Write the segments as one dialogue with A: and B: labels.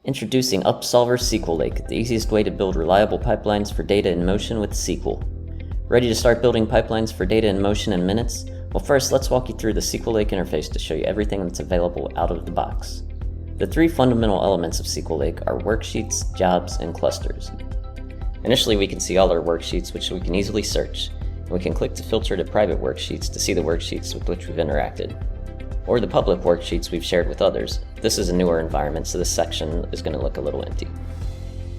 A: Introducing Upsolver SQL Lake, the easiest way to build reliable pipelines for data in motion with SQL. Ready to start building pipelines for data in motion in minutes? Well, first, let's walk you through the SQL Lake interface to show you everything that's available out of the box. The three fundamental elements of SQL Lake are worksheets, jobs, and clusters. Initially, we can see all our worksheets, which we can easily search, and we can click to filter to private worksheets to see the worksheets with which we've interacted, or the public worksheets we've shared with others. This is a newer environment, so this section is going to look a little empty.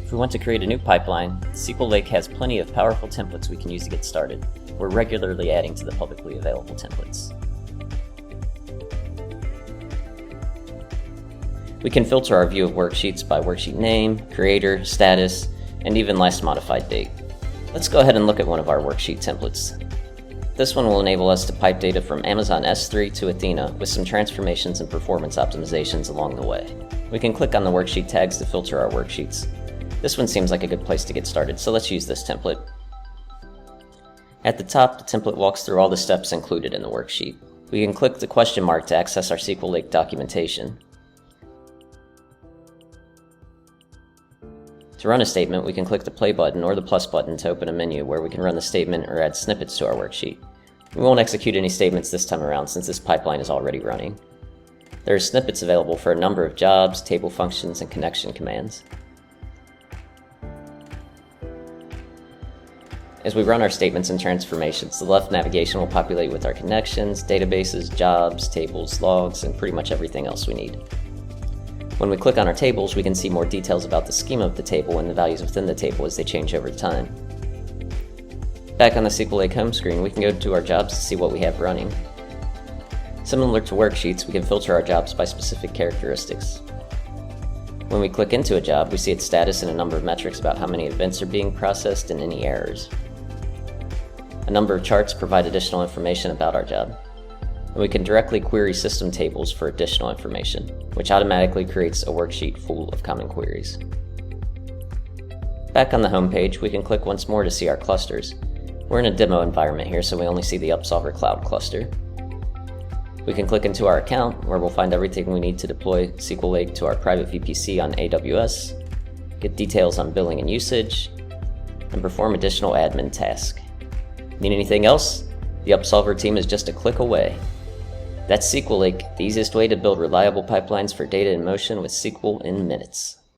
A: If we want to create a new pipeline, SQL Lake has plenty of powerful templates we can use to get started. We're regularly adding to the publicly available templates. We can filter our view of worksheets by worksheet name, creator, status, and even last modified date. Let's go ahead and look at one of our worksheet templates. This one will enable us to pipe data from Amazon S3 to Athena with some transformations and performance optimizations along the way. We can click on the worksheet tags to filter our worksheets. This one seems like a good place to get started, so let's use this template. At the top, the template walks through all the steps included in the worksheet. We can click the question mark to access our SQL Lake documentation. To run a statement, we can click the play button or the plus button to open a menu where we can run the statement or add snippets to our worksheet. We won't execute any statements this time around since this pipeline is already running. There are snippets available for a number of jobs, table functions, and connection commands. As we run our statements and transformations, the left navigation will populate with our connections, databases, jobs, tables, logs, and pretty much everything else we need. When we click on our tables, we can see more details about the schema of the table and the values within the table as they change over time. Back on the SQL Lake home screen, we can go to our jobs to see what we have running. Similar to worksheets, we can filter our jobs by specific characteristics. When we click into a job, we see its status and a number of metrics about how many events are being processed and any errors. A number of charts provide additional information about our job. And we can directly query system tables for additional information, which automatically creates a worksheet full of common queries. Back on the home page, we can click once more to see our clusters. We're in a demo environment here, so we only see the Upsolver Cloud cluster. We can click into our account, where we'll find everything we need to deploy SQL Lake to our private VPC on AWS, get details on billing and usage, and perform additional admin tasks. Need anything else? The Upsolver team is just a click away. That's SQL Lake, the easiest way to build reliable pipelines for data in motion with SQL in minutes.